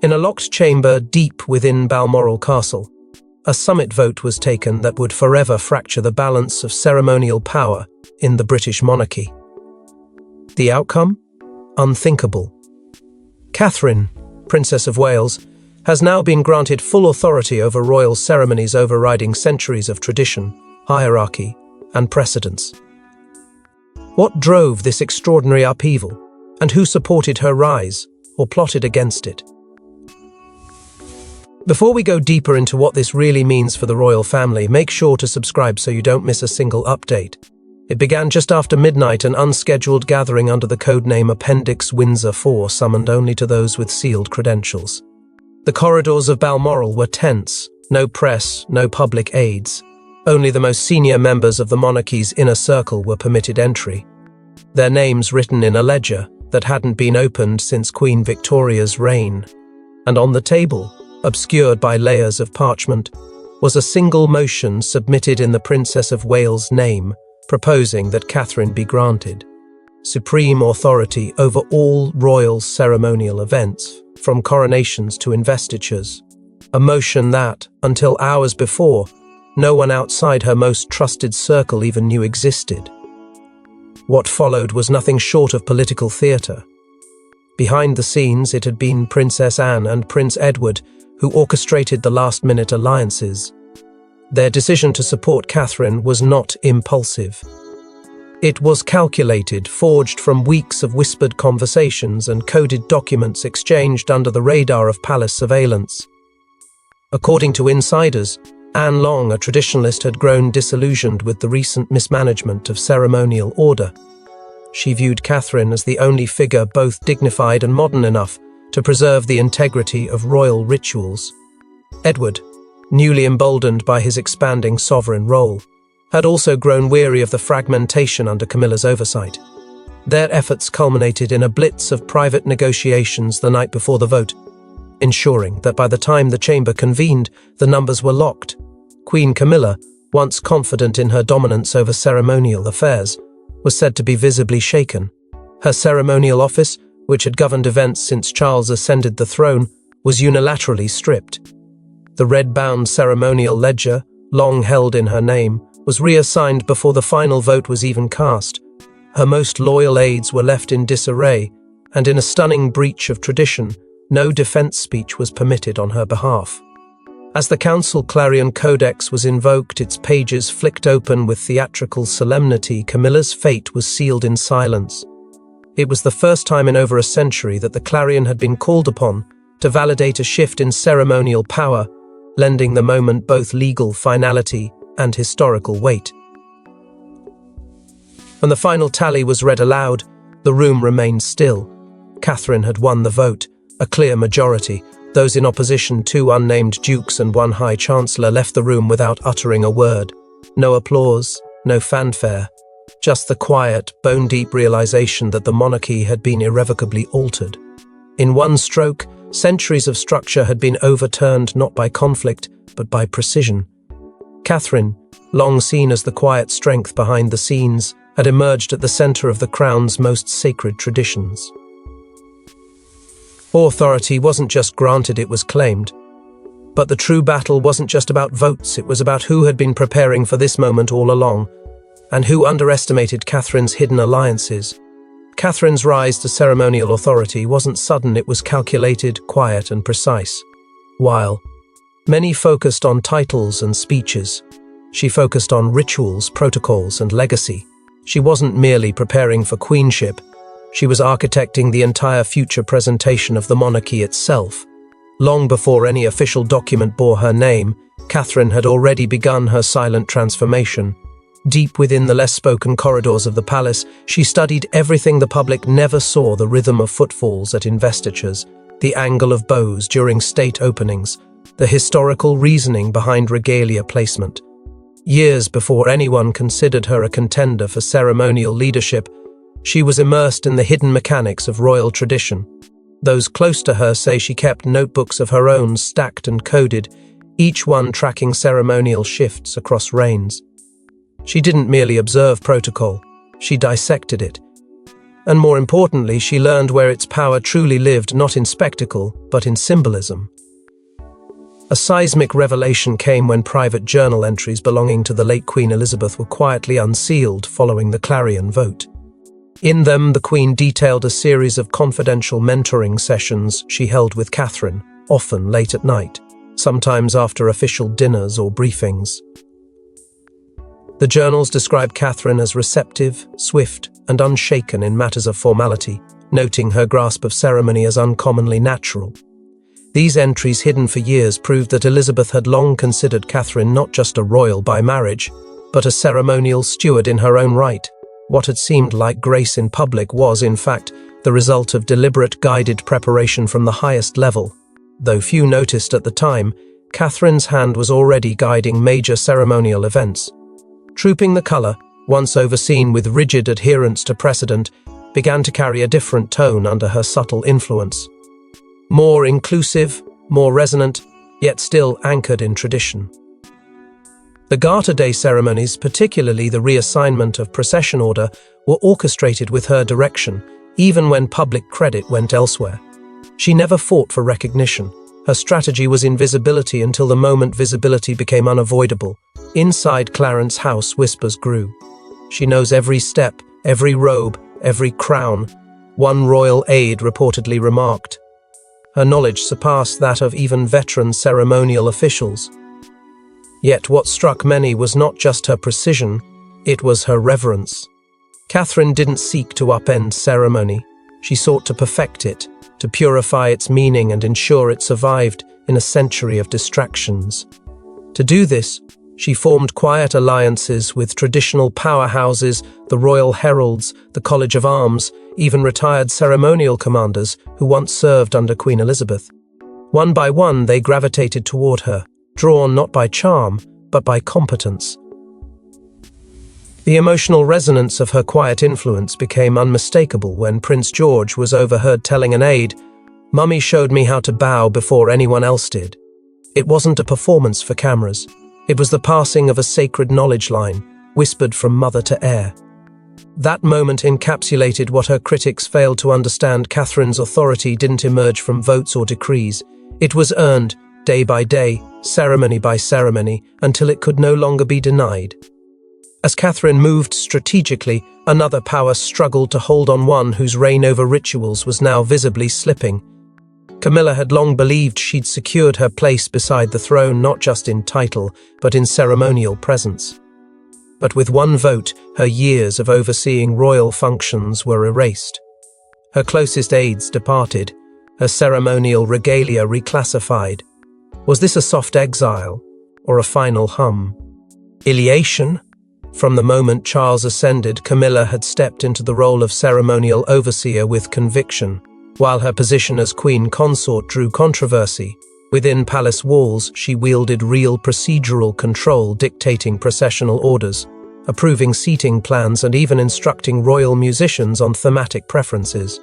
In a locked chamber deep within Balmoral Castle, a summit vote was taken that would forever fracture the balance of ceremonial power in the British monarchy. The outcome? Unthinkable. Catherine, Princess of Wales, has now been granted full authority over royal ceremonies, overriding centuries of tradition, hierarchy, and precedence. What drove this extraordinary upheaval, and who supported her rise or plotted against it? Before we go deeper into what this really means for the royal family, make sure to subscribe so you don't miss a single update. It began just after midnight, an unscheduled gathering under the codename Appendix Windsor 4, summoned only to those with sealed credentials. The corridors of Balmoral were tense, no press, no public aids. Only the most senior members of the monarchy's inner circle were permitted entry, their names written in a ledger that hadn't been opened since Queen Victoria's reign. And on the table, obscured by layers of parchment, was a single motion submitted in the Princess of Wales' name, proposing that Catherine be granted supreme authority over all royal ceremonial events, from coronations to investitures, a motion that, until hours before, no one outside her most trusted circle even knew existed. What followed was nothing short of political theatre. Behind the scenes, it had been Princess Anne and Prince Edward who orchestrated the last-minute alliances. Their decision to support Catherine was not impulsive. It was calculated, forged from weeks of whispered conversations and coded documents exchanged under the radar of palace surveillance. According to insiders, Anne Long, a traditionalist, had grown disillusioned with the recent mismanagement of ceremonial order. She viewed Catherine as the only figure both dignified and modern enough to preserve the integrity of royal rituals. Edward, newly emboldened by his expanding sovereign role, had also grown weary of the fragmentation under Camilla's oversight. Their efforts culminated in a blitz of private negotiations the night before the vote, ensuring that by the time the chamber convened, the numbers were locked. Queen Camilla, once confident in her dominance over ceremonial affairs, was said to be visibly shaken. Her ceremonial office, which had governed events since Charles ascended the throne, was unilaterally stripped. The red-bound ceremonial ledger, long held in her name, was reassigned before the final vote was even cast. Her most loyal aides were left in disarray, and in a stunning breach of tradition, no defense speech was permitted on her behalf. As the Council Clarion Codex was invoked, its pages flicked open with theatrical solemnity, Camilla's fate was sealed in silence. It was the first time in over a century that the Clarion had been called upon to validate a shift in ceremonial power, lending the moment both legal finality and historical weight. When the final tally was read aloud, the room remained still. Catherine had won the vote, a clear majority. Those in opposition, 2 unnamed dukes and 1 high chancellor, left the room without uttering a word. No applause, no fanfare, just the quiet, bone-deep realization that the monarchy had been irrevocably altered. In one stroke, centuries of structure had been overturned not by conflict, but by precision. Catherine, long seen as the quiet strength behind the scenes, had emerged at the center of the crown's most sacred traditions. Authority wasn't just granted, it was claimed. But the true battle wasn't just about votes, it was about who had been preparing for this moment all along, and who underestimated Catherine's hidden alliances. Catherine's rise to ceremonial authority wasn't sudden, it was calculated, quiet, and precise. While many focused on titles and speeches, she focused on rituals, protocols, and legacy. She wasn't merely preparing for queenship, she was architecting the entire future presentation of the monarchy itself. Long before any official document bore her name, Catherine had already begun her silent transformation. Deep within the less-spoken corridors of the palace, she studied everything the public never saw: the rhythm of footfalls at investitures, the angle of bows during state openings, the historical reasoning behind regalia placement. Years before anyone considered her a contender for ceremonial leadership, she was immersed in the hidden mechanics of royal tradition. Those close to her say she kept notebooks of her own, stacked and coded, each one tracking ceremonial shifts across reigns. She didn't merely observe protocol, she dissected it. And more importantly, she learned where its power truly lived, not in spectacle, but in symbolism. A seismic revelation came when private journal entries belonging to the late Queen Elizabeth were quietly unsealed following the Clarion vote. In them, the Queen detailed a series of confidential mentoring sessions she held with Catherine, often late at night, sometimes after official dinners or briefings. The journals describe Catherine as receptive, swift, and unshaken in matters of formality, noting her grasp of ceremony as uncommonly natural. These entries, hidden for years, proved that Elizabeth had long considered Catherine not just a royal by marriage, but a ceremonial steward in her own right. What had seemed like grace in public was, in fact, the result of deliberate, guided preparation from the highest level. Though few noticed at the time, Catherine's hand was already guiding major ceremonial events. Trooping the colour, once overseen with rigid adherence to precedent, began to carry a different tone under her subtle influence. More inclusive, more resonant, yet still anchored in tradition. The Garter Day ceremonies, particularly the reassignment of procession order, were orchestrated with her direction, even when public credit went elsewhere. She never fought for recognition. Her strategy was invisibility until the moment visibility became unavoidable. Inside Clarence House, whispers grew. She knows every step, every robe, every crown, one royal aide reportedly remarked. Her knowledge surpassed that of even veteran ceremonial officials. Yet what struck many was not just her precision, it was her reverence. Catherine didn't seek to upend ceremony. She sought to perfect it, to purify its meaning and ensure it survived in a century of distractions. To do this, she formed quiet alliances with traditional powerhouses, the Royal Heralds, the College of Arms, even retired ceremonial commanders who once served under Queen Elizabeth. One by one, they gravitated toward her, drawn not by charm, but by competence. The emotional resonance of her quiet influence became unmistakable when Prince George was overheard telling an aide, "Mummy showed me how to bow before anyone else did." It wasn't a performance for cameras. It was the passing of a sacred knowledge line, whispered from mother to heir. That moment encapsulated what her critics failed to understand. Catherine's authority didn't emerge from votes or decrees. It was earned, day by day, ceremony by ceremony, until it could no longer be denied. As Catherine moved strategically, another power struggled to hold on, one whose reign over rituals was now visibly slipping. Camilla had long believed she'd secured her place beside the throne, not just in title, but in ceremonial presence. But with one vote, her years of overseeing royal functions were erased. Her closest aides departed, her ceremonial regalia reclassified. Was this a soft exile, or a final hum? Iliation? From the moment Charles ascended, Camilla had stepped into the role of ceremonial overseer with conviction. While her position as queen consort drew controversy, within palace walls she wielded real procedural control, dictating processional orders, approving seating plans, and even instructing royal musicians on thematic preferences.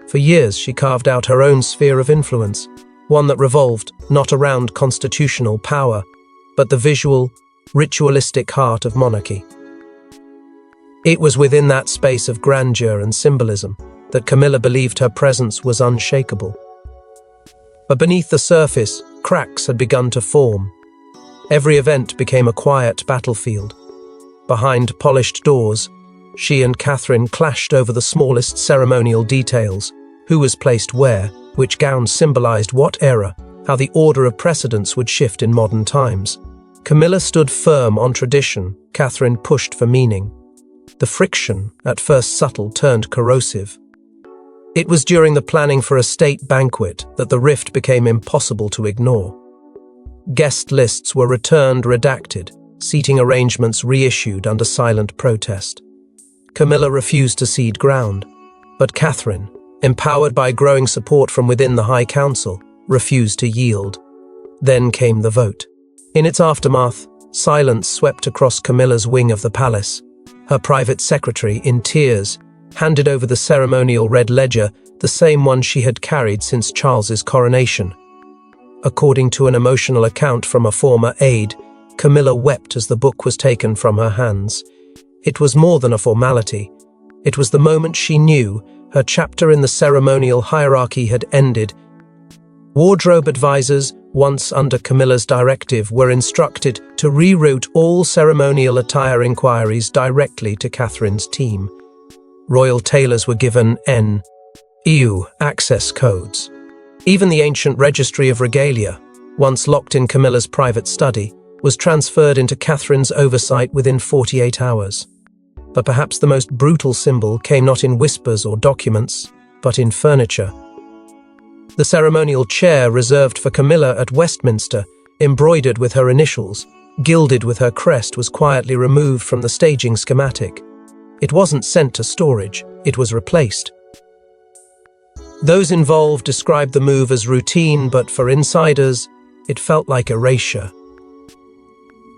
For years she carved out her own sphere of influence, one that revolved not around constitutional power, but the visual, ritualistic heart of monarchy. It was within that space of grandeur and symbolism that Camilla believed her presence was unshakable. But beneath the surface, cracks had begun to form. Every event became a quiet battlefield. Behind polished doors, she and Catherine clashed over the smallest ceremonial details: who was placed where, which gowns symbolized what era, how the order of precedence would shift in modern times. Camilla stood firm on tradition, Catherine pushed for meaning. The friction, at first subtle, turned corrosive. It was during the planning for a state banquet that the rift became impossible to ignore. Guest lists were returned redacted, seating arrangements reissued under silent protest. Camilla refused to cede ground, but Catherine, empowered by growing support from within the High Council, refused to yield. Then came the vote. In its aftermath, silence swept across Camilla's wing of the palace. Her private secretary, in tears, handed over the ceremonial red ledger, the same one she had carried since Charles's coronation. According to an emotional account from a former aide, Camilla wept as the book was taken from her hands. It was more than a formality. It was the moment she knew Her chapter in the ceremonial hierarchy had ended. Wardrobe advisors, once under Camilla's directive, were instructed to reroute all ceremonial attire inquiries directly to Catherine's team. Royal tailors were given EU access codes. Even the ancient registry of regalia, once locked in Camilla's private study, was transferred into Catherine's oversight within 48 hours. But perhaps the most brutal symbol came not in whispers or documents, but in furniture. The ceremonial chair reserved for Camilla at Westminster, embroidered with her initials, gilded with her crest, was quietly removed from the staging schematic. It wasn't sent to storage, it was replaced. Those involved described the move as routine, but for insiders, it felt like erasure.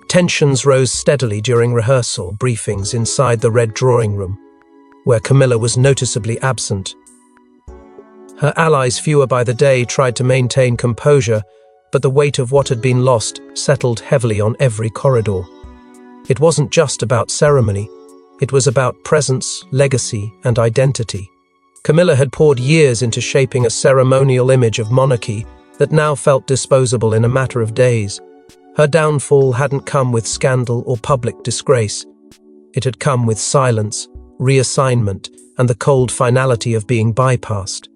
Tensions rose steadily during rehearsal briefings inside the Red Drawing Room, where Camilla was noticeably absent. Her allies, fewer by the day, tried to maintain composure, but the weight of what had been lost settled heavily on every corridor. It wasn't just about ceremony, it was about presence, legacy, and identity. Camilla had poured years into shaping a ceremonial image of monarchy that now felt disposable in a matter of days. Her downfall hadn't come with scandal or public disgrace. It had come with silence, reassignment, and the cold finality of being bypassed.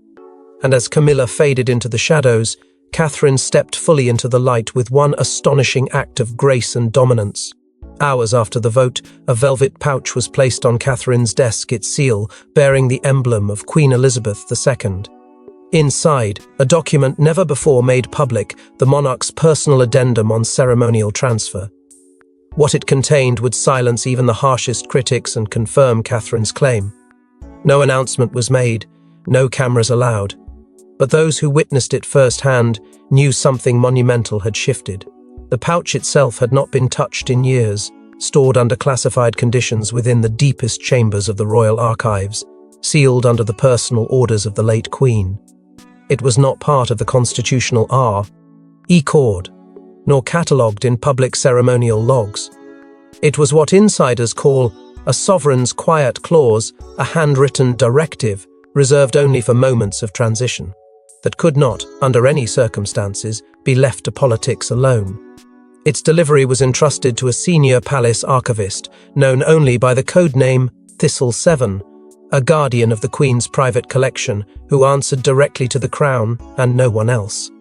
And as Camilla faded into the shadows, Catherine stepped fully into the light with one astonishing act of grace and dominance. Hours after the vote, a velvet pouch was placed on Catherine's desk, its seal bearing the emblem of Queen Elizabeth II. Inside, a document never before made public, the monarch's personal addendum on ceremonial transfer. What it contained would silence even the harshest critics and confirm Catherine's claim. No announcement was made, no cameras allowed. But those who witnessed it firsthand knew something monumental had shifted. The pouch itself had not been touched in years, stored under classified conditions within the deepest chambers of the royal archives, sealed under the personal orders of the late Queen. It was not part of the constitutional record, nor catalogued in public ceremonial logs. It was what insiders call a sovereign's quiet clause, a handwritten directive reserved only for moments of transition, that could not, under any circumstances, be left to politics alone. Its delivery was entrusted to a senior palace archivist, known only by the codename Thistle7, a guardian of the Queen's private collection who answered directly to the Crown and no one else.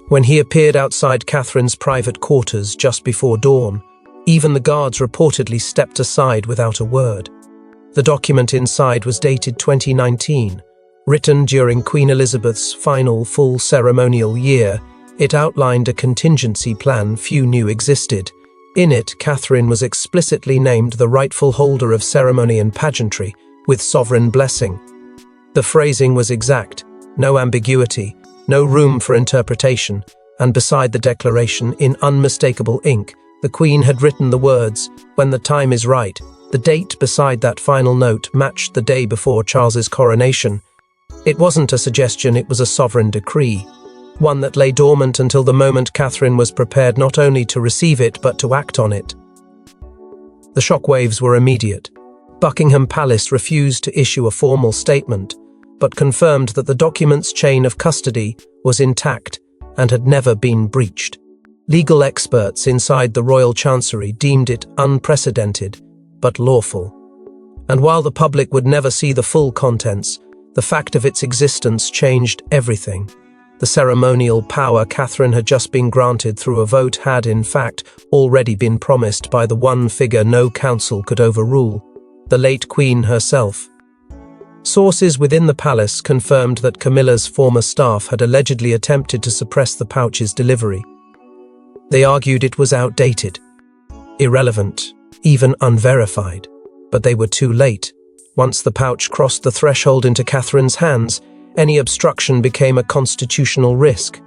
When he appeared outside Catherine's private quarters just before dawn, even the guards reportedly stepped aside without a word. The document inside was dated 2019, written during Queen Elizabeth's final full ceremonial year. It outlined a contingency plan few knew existed. In it, Catherine was explicitly named the rightful holder of ceremony and pageantry, with sovereign blessing. The phrasing was exact, no ambiguity, no room for interpretation, and beside the declaration, in unmistakable ink, the Queen had written the words, "When the time is right." The date beside that final note matched the day before Charles's coronation. It wasn't a suggestion, it was a sovereign decree, one that lay dormant until the moment Catherine was prepared not only to receive it but to act on it. The shockwaves were immediate. Buckingham Palace refused to issue a formal statement, but confirmed that the document's chain of custody was intact and had never been breached. Legal experts inside the Royal Chancery deemed it unprecedented, but lawful. And while the public would never see the full contents, the fact of its existence changed everything. The ceremonial power Catherine had just been granted through a vote had, in fact, already been promised by the one figure no council could overrule, the late Queen herself. Sources within the palace confirmed that Camilla's former staff had allegedly attempted to suppress the pouch's delivery. They argued it was outdated, irrelevant, even unverified. But they were too late. Once the pouch crossed the threshold into Catherine's hands, any obstruction became a constitutional risk.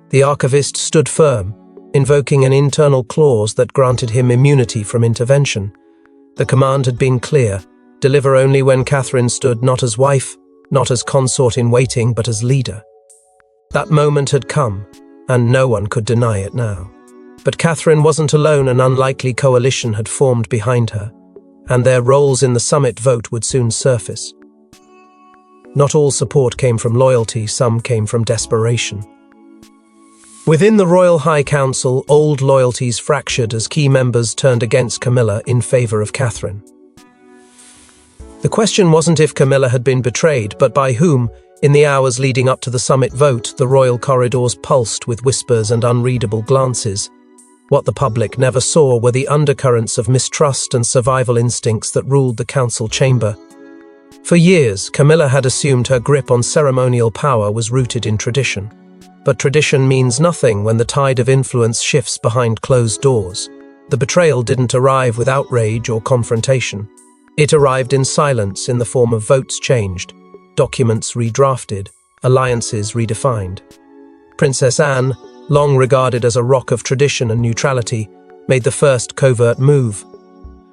The archivist stood firm, invoking an internal clause that granted him immunity from intervention. The command had been clear: deliver only when Catherine stood not as wife, not as consort in waiting, but as leader. That moment had come, and no one could deny it now. But Catherine wasn't alone. An unlikely coalition had formed behind her, and their roles in the summit vote would soon surface. Not all support came from loyalty, some came from desperation. Within the Royal High Council, old loyalties fractured as key members turned against Camilla in favour of Catherine. The question wasn't if Camilla had been betrayed, but by whom. In the hours leading up to the summit vote, the royal corridors pulsed with whispers and unreadable glances. What the public never saw were the undercurrents of mistrust and survival instincts that ruled the council chamber. For years, Camilla had assumed her grip on ceremonial power was rooted in tradition. But tradition means nothing when the tide of influence shifts behind closed doors. The betrayal didn't arrive with outrage or confrontation. It arrived in silence, in the form of votes changed, documents redrafted, alliances redefined. Princess Anne, long regarded as a rock of tradition and neutrality, made the first covert move.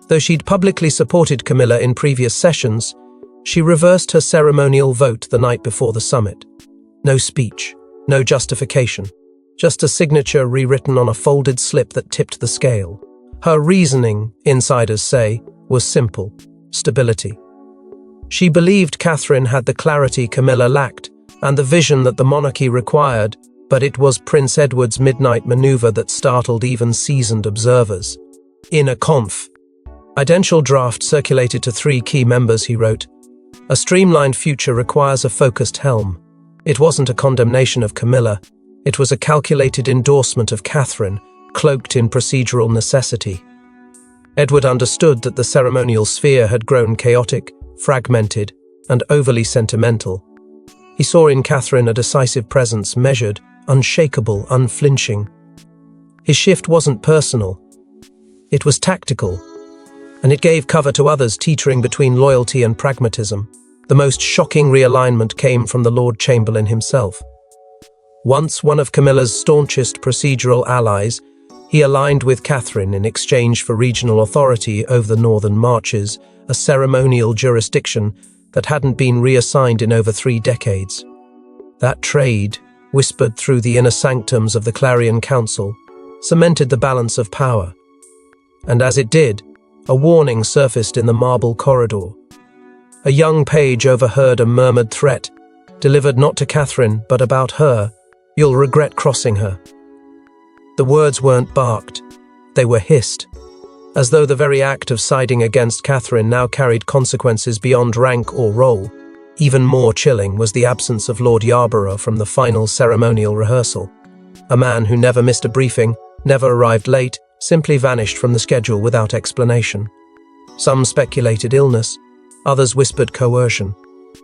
Though she'd publicly supported Camilla in previous sessions, she reversed her ceremonial vote the night before the summit. No speech, no justification, just a signature rewritten on a folded slip that tipped the scale. Her reasoning, insiders say, was simple: stability. She believed Catherine had the clarity Camilla lacked and the vision that the monarchy required, but it was Prince Edward's midnight maneuver that startled even seasoned observers. In a confidential draft circulated to 3 key members, he wrote, "A streamlined future requires a focused helm." It wasn't a condemnation of Camilla, it was a calculated endorsement of Catherine, cloaked in procedural necessity. Edward understood that the ceremonial sphere had grown chaotic, fragmented, and overly sentimental. He saw in Catherine a decisive presence, measured, unshakable, unflinching. His shift wasn't personal, it was tactical, and it gave cover to others teetering between loyalty and pragmatism. The most shocking realignment came from the Lord Chamberlain himself. Once one of Camilla's staunchest procedural allies, he aligned with Catherine in exchange for regional authority over the Northern Marches, a ceremonial jurisdiction that hadn't been reassigned in over 3 decades. That trade, whispered through the inner sanctums of the Clarion Council, cemented the balance of power. And as it did, a warning surfaced in the marble corridor. A young page overheard a murmured threat, delivered not to Catherine, but about her: "You'll regret crossing her." The words weren't barked, they were hissed, as though the very act of siding against Catherine now carried consequences beyond rank or role. Even more chilling was the absence of Lord Yarborough from the final ceremonial rehearsal. A man who never missed a briefing, never arrived late, simply vanished from the schedule without explanation. Some speculated illness, others whispered coercion.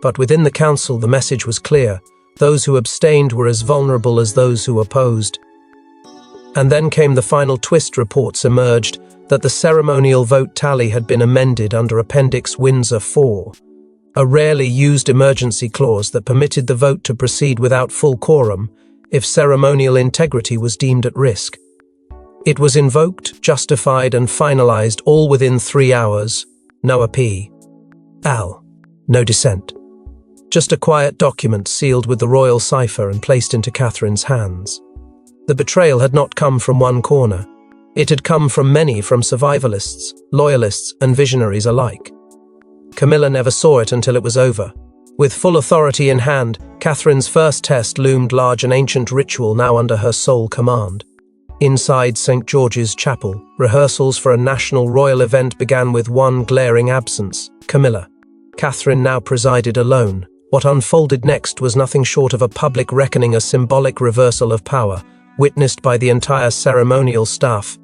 But within the council the message was clear: those who abstained were as vulnerable as those who opposed. And then came the final twist. Reports emerged that the ceremonial vote tally had been amended under Appendix Windsor 4, a rarely used emergency clause that permitted the vote to proceed without full quorum if ceremonial integrity was deemed at risk. It was invoked, justified, and finalized all within 3 hours. No appeal. No dissent. Just a quiet document sealed with the royal cipher and placed into Catherine's hands. The betrayal had not come from one corner. It had come from many, from survivalists, loyalists, and visionaries alike. Camilla never saw it until it was over. With full authority in hand, Catherine's first test loomed large, an ancient ritual now under her sole command. Inside St. George's Chapel, rehearsals for a national royal event began with one glaring absence: Camilla. Catherine now presided alone. What unfolded next was nothing short of a public reckoning, a symbolic reversal of power, witnessed by the entire ceremonial staff.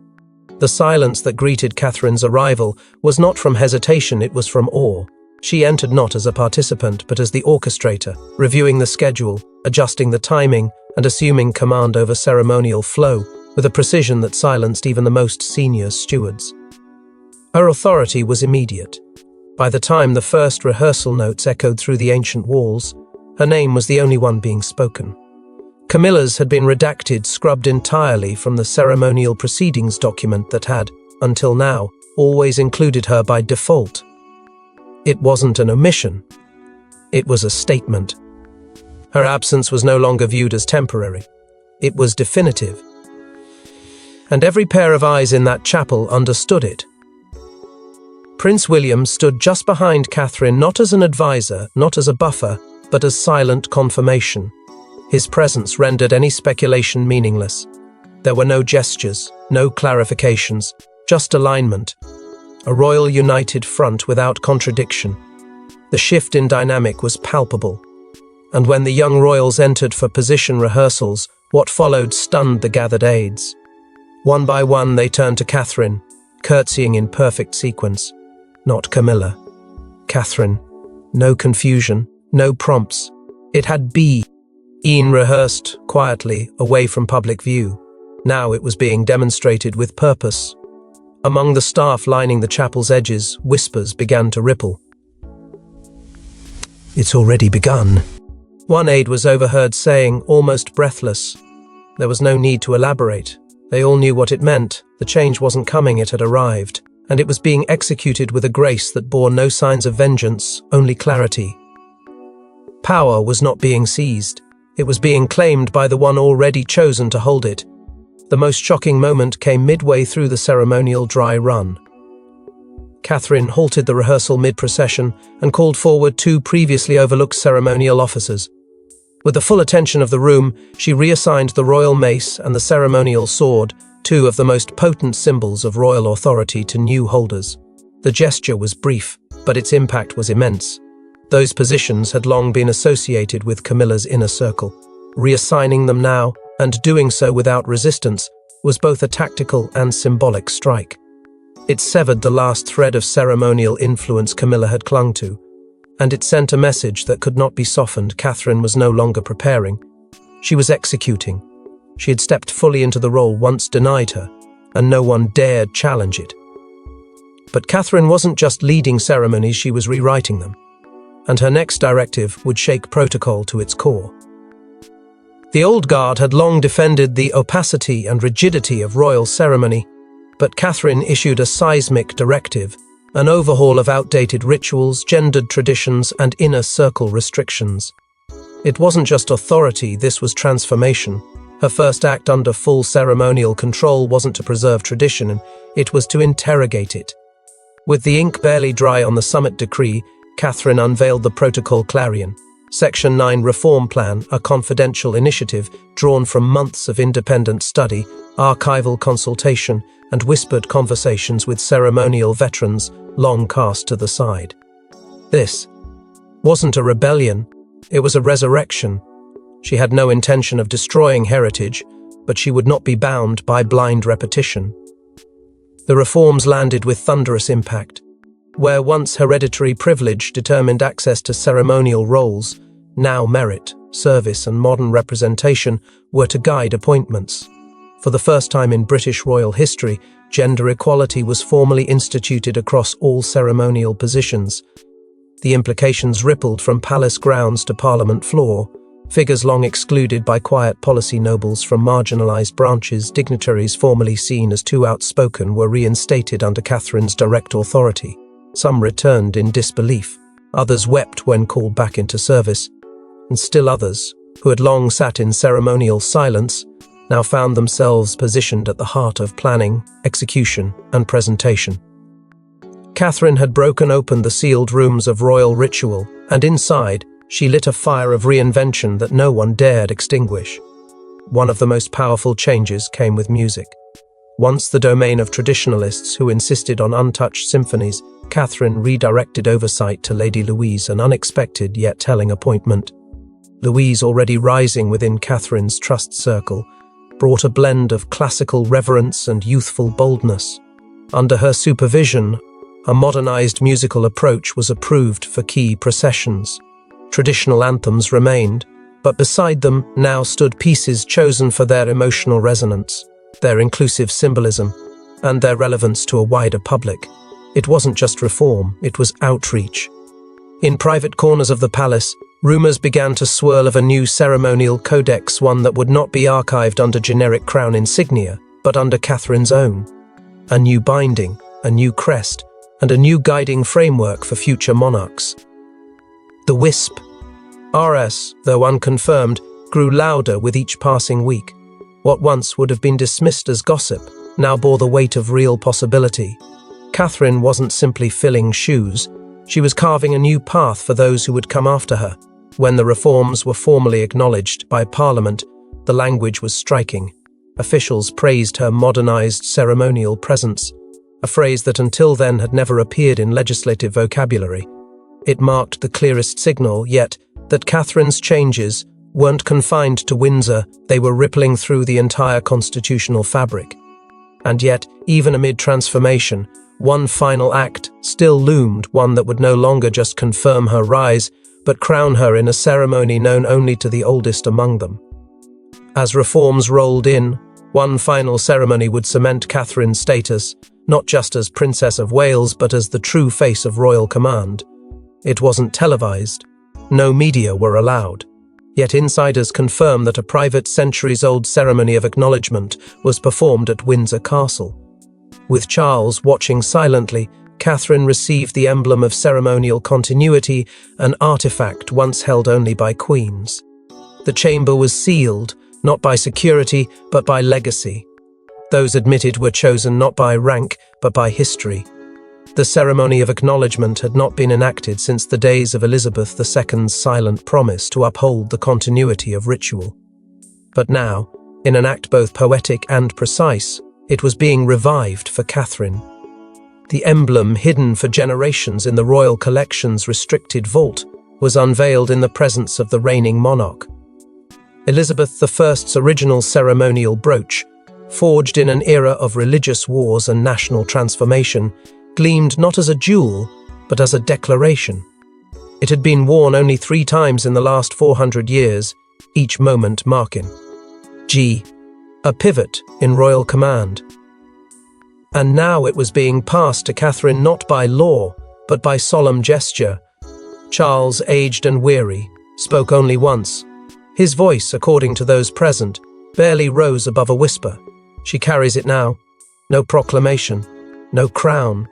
The silence that greeted Catherine's arrival was not from hesitation, it was from awe. She entered not as a participant, but as the orchestrator, reviewing the schedule, adjusting the timing, and assuming command over ceremonial flow, with a precision that silenced even the most senior stewards. Her authority was immediate. By the time the first rehearsal notes echoed through the ancient walls, her name was the only one being spoken. Camilla's had been redacted, scrubbed entirely from the ceremonial proceedings document that had, until now, always included her by default. It wasn't an omission. It was a statement. Her absence was no longer viewed as temporary. It was definitive. And every pair of eyes in that chapel understood it. Prince William stood just behind Catherine, not as an advisor, not as a buffer, but as silent confirmation. His presence rendered any speculation meaningless. There were no gestures, no clarifications, just alignment. A royal united front without contradiction. The shift in dynamic was palpable. And when the young royals entered for position rehearsals, what followed stunned the gathered aides. One by one they turned to Catherine, curtsying in perfect sequence. Not Camilla. Catherine. No confusion, no prompts. It had been rehearsed quietly, away from public view. Now it was being demonstrated with purpose. Among the staff lining the chapel's edges, whispers began to ripple. "It's already begun," one aide was overheard saying, almost breathless. There was no need to elaborate. They all knew what it meant. The change wasn't coming, it had arrived, and it was being executed with a grace that bore no signs of vengeance, only clarity. Power was not being seized. It was being claimed by the one already chosen to hold it. The most shocking moment came midway through the ceremonial dry run. Catherine halted the rehearsal mid-procession and called forward two previously overlooked ceremonial officers. With the full attention of the room, she reassigned the royal mace and the ceremonial sword, two of the most potent symbols of royal authority, to new holders. The gesture was brief, but its impact was immense. Those positions had long been associated with Camilla's inner circle. Reassigning them now, and doing so without resistance, was both a tactical and symbolic strike. It severed the last thread of ceremonial influence Camilla had clung to, and it sent a message that could not be softened. Catherine was no longer preparing. She was executing. She had stepped fully into the role once denied her, and no one dared challenge it. But Catherine wasn't just leading ceremonies, she was rewriting them. And her next directive would shake protocol to its core. The old guard had long defended the opacity and rigidity of royal ceremony, but Catherine issued a seismic directive, an overhaul of outdated rituals, gendered traditions, and inner circle restrictions. It wasn't just authority, this was transformation. Her first act under full ceremonial control wasn't to preserve tradition, it was to interrogate it. With the ink barely dry on the summit decree, Catherine unveiled the protocol clarion. Section 9 Reform Plan, a confidential initiative drawn from months of independent study, archival consultation, and whispered conversations with ceremonial veterans long cast to the side. This wasn't a rebellion, it was a resurrection. She had no intention of destroying heritage, but she would not be bound by blind repetition. The reforms landed with thunderous impact. Where once hereditary privilege determined access to ceremonial roles, now merit, service, and modern representation were to guide appointments. For the first time in British royal history, gender equality was formally instituted across all ceremonial positions. The implications rippled from palace grounds to Parliament floor. Figures long excluded by quiet policy nobles from marginalised branches, dignitaries formerly seen as too outspoken, were reinstated under Catherine's direct authority. Some returned in disbelief, others wept when called back into service, and still others, who had long sat in ceremonial silence, now found themselves positioned at the heart of planning, execution, and presentation. Catherine had broken open the sealed rooms of royal ritual, and inside, she lit a fire of reinvention that no one dared extinguish. One of the most powerful changes came with music. Once the domain of traditionalists who insisted on untouched symphonies, Catherine redirected oversight to Lady Louise, an unexpected yet telling appointment. Louise, already rising within Catherine's trust circle, brought a blend of classical reverence and youthful boldness. Under her supervision, a modernized musical approach was approved for key processions. Traditional anthems remained, but beside them now stood pieces chosen for their emotional resonance, their inclusive symbolism, and their relevance to a wider public. It wasn't just reform, it was outreach. In private corners of the palace, rumours began to swirl of a new ceremonial codex, one that would not be archived under generic crown insignia, but under Catherine's own. A new binding, a new crest, and a new guiding framework for future monarchs. The wisp, RS, though unconfirmed, grew louder with each passing week. What once would have been dismissed as gossip now bore the weight of real possibility. Catherine wasn't simply filling shoes, she was carving a new path for those who would come after her. When the reforms were formally acknowledged by Parliament, the language was striking. Officials praised her modernized ceremonial presence, a phrase that until then had never appeared in legislative vocabulary. It marked the clearest signal, yet, that Catherine's changes weren't confined to Windsor, they were rippling through the entire constitutional fabric. And yet, even amid transformation, one final act still loomed, one that would no longer just confirm her rise, but crown her in a ceremony known only to the oldest among them. As reforms rolled in, one final ceremony would cement Catherine's status, not just as Princess of Wales but as the true face of royal command. It wasn't televised. No media were allowed. Yet insiders confirm that a private centuries-old ceremony of acknowledgement was performed at Windsor Castle. With Charles watching silently, Catherine received the emblem of ceremonial continuity, an artifact once held only by queens. The chamber was sealed, not by security, but by legacy. Those admitted were chosen not by rank, but by history. The ceremony of acknowledgement had not been enacted since the days of Elizabeth II's silent promise to uphold the continuity of ritual. But now, in an act both poetic and precise, it was being revived for Catherine. The emblem, hidden for generations in the royal collection's restricted vault, was unveiled in the presence of the reigning monarch. Elizabeth I's original ceremonial brooch, forged in an era of religious wars and national transformation, gleamed not as a jewel, but as a declaration. It had been worn only 3 times in the last 400 years, each moment marking a pivot in royal command. And now it was being passed to Catherine not by law, but by solemn gesture. Charles, aged and weary, spoke only once. His voice, according to those present, barely rose above a whisper. She carries it now. No proclamation, no crown.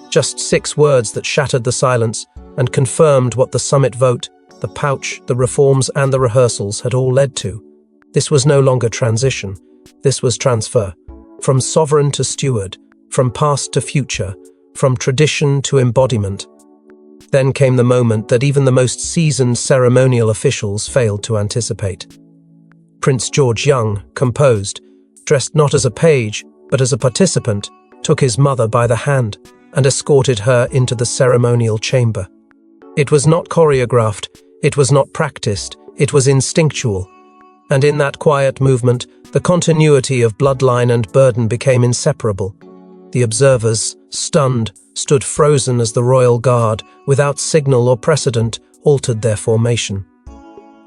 Just 6 words that shattered the silence and confirmed what the summit vote, the pouch, the reforms and the rehearsals had all led to. This was no longer transition. This was transfer. From sovereign to steward, from past to future, from tradition to embodiment. Then came the moment that even the most seasoned ceremonial officials failed to anticipate. Prince George Young, composed, dressed not as a page, but as a participant, took his mother by the hand and escorted her into the ceremonial chamber. It was not choreographed, it was not practiced, it was instinctual. And in that quiet movement, the continuity of bloodline and burden became inseparable. The observers, stunned, stood frozen as the royal guard, without signal or precedent, altered their formation.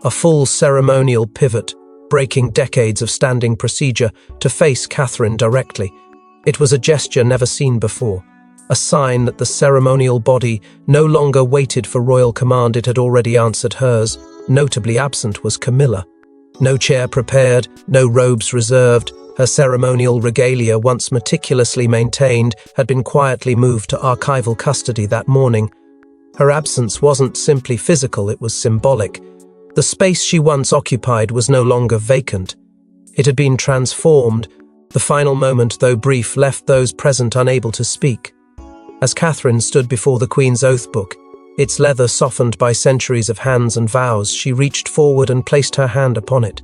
A full ceremonial pivot, breaking decades of standing procedure to face Catherine directly. It was a gesture never seen before, a sign that the ceremonial body no longer waited for royal command, it had already answered hers. Notably absent was Camilla. No chair prepared, no robes reserved, her ceremonial regalia, once meticulously maintained, had been quietly moved to archival custody that morning. Her absence wasn't simply physical, it was symbolic. The space she once occupied was no longer vacant. It had been transformed. The final moment, though brief, left those present unable to speak. As Catherine stood before the Queen's oath book, its leather softened by centuries of hands and vows, she reached forward and placed her hand upon it.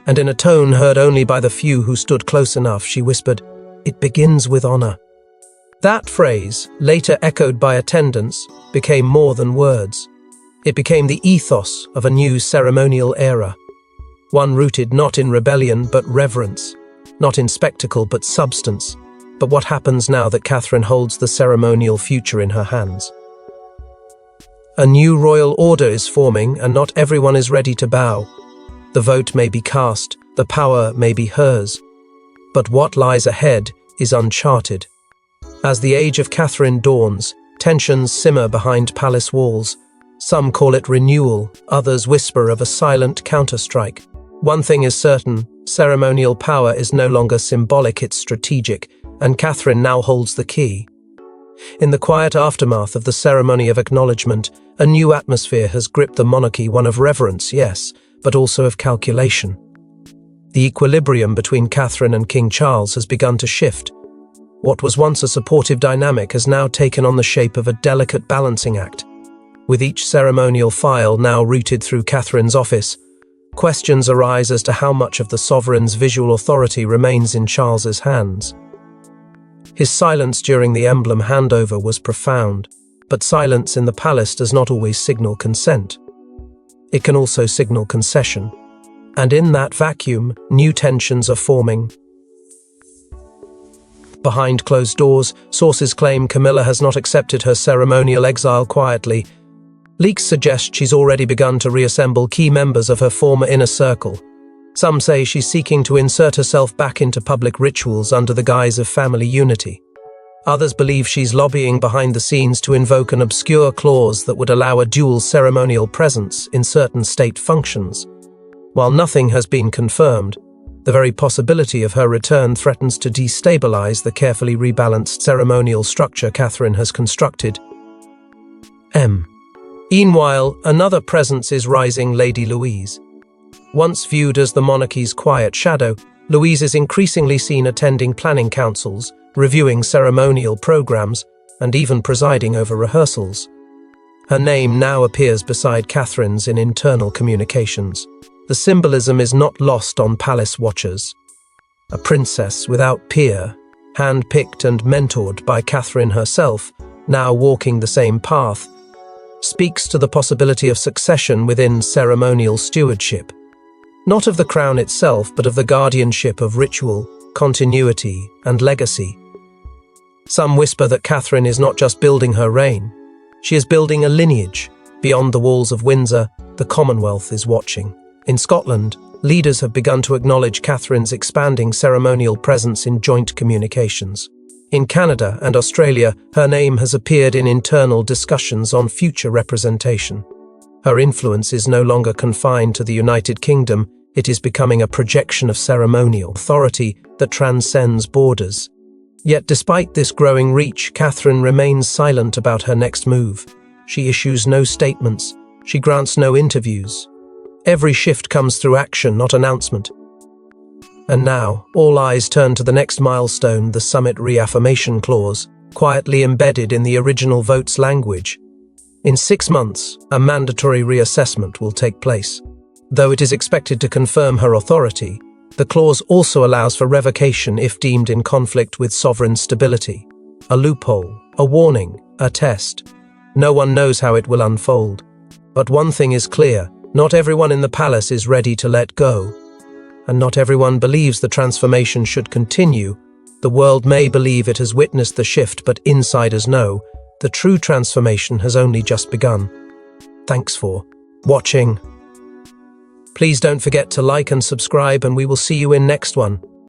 And in a tone heard only by the few who stood close enough, she whispered, "It begins with honor." That phrase, later echoed by attendants, became more than words. It became the ethos of a new ceremonial era, one rooted not in rebellion but reverence, not in spectacle but substance. But what happens now that Catherine holds the ceremonial future in her hands? A new royal order is forming, and not everyone is ready to bow. The vote may be cast, the power may be hers. But what lies ahead is uncharted. As the age of Catherine dawns, tensions simmer behind palace walls. Some call it renewal, others whisper of a silent counterstrike. One thing is certain, ceremonial power is no longer symbolic, it's strategic, and Catherine now holds the key. In the quiet aftermath of the ceremony of acknowledgement, a new atmosphere has gripped the monarchy, one of reverence, yes, but also of calculation. The equilibrium between Catherine and King Charles has begun to shift. What was once a supportive dynamic has now taken on the shape of a delicate balancing act. With each ceremonial file now routed through Catherine's office, questions arise as to how much of the sovereign's visual authority remains in Charles's hands. His silence during the emblem handover was profound, but silence in the palace does not always signal consent. It can also signal concession, and in that vacuum, new tensions are forming. Behind closed doors, sources claim Camilla has not accepted her ceremonial exile quietly. Leaks suggest she's already begun to reassemble key members of her former inner circle. Some say she's seeking to insert herself back into public rituals under the guise of family unity. Others believe she's lobbying behind the scenes to invoke an obscure clause that would allow a dual ceremonial presence in certain state functions. While nothing has been confirmed, the very possibility of her return threatens to destabilize the carefully rebalanced ceremonial structure Catherine has constructed. Meanwhile, another presence is rising: Lady Louise. Once viewed as the monarchy's quiet shadow, Louise is increasingly seen attending planning councils, reviewing ceremonial programs, and even presiding over rehearsals. Her name now appears beside Catherine's in internal communications. The symbolism is not lost on palace watchers. A princess without peer, hand-picked and mentored by Catherine herself, now walking the same path, speaks to the possibility of succession within ceremonial stewardship. Not of the crown itself, but of the guardianship of ritual, continuity, and legacy. Some whisper that Catherine is not just building her reign, she is building a lineage. Beyond the walls of Windsor, the Commonwealth is watching. In Scotland, leaders have begun to acknowledge Catherine's expanding ceremonial presence in joint communications. In Canada and Australia, her name has appeared in internal discussions on future representation. Her influence is no longer confined to the United Kingdom, it is becoming a projection of ceremonial authority that transcends borders. Yet despite this growing reach, Catherine remains silent about her next move. She issues no statements, she grants no interviews. Every shift comes through action, not announcement. And now, all eyes turn to the next milestone, the Summit Reaffirmation Clause, quietly embedded in the original vote's language. In 6 months, a mandatory reassessment will take place. Though it is expected to confirm her authority, the clause also allows for revocation if deemed in conflict with sovereign stability. A loophole, a warning, a test. No one knows how it will unfold. But one thing is clear: not everyone in the palace is ready to let go. And not everyone believes the transformation should continue. The world may believe it has witnessed the shift, but insiders know the true transformation has only just begun. Thanks for watching. Please don't forget to like and subscribe, and we will see you in next one.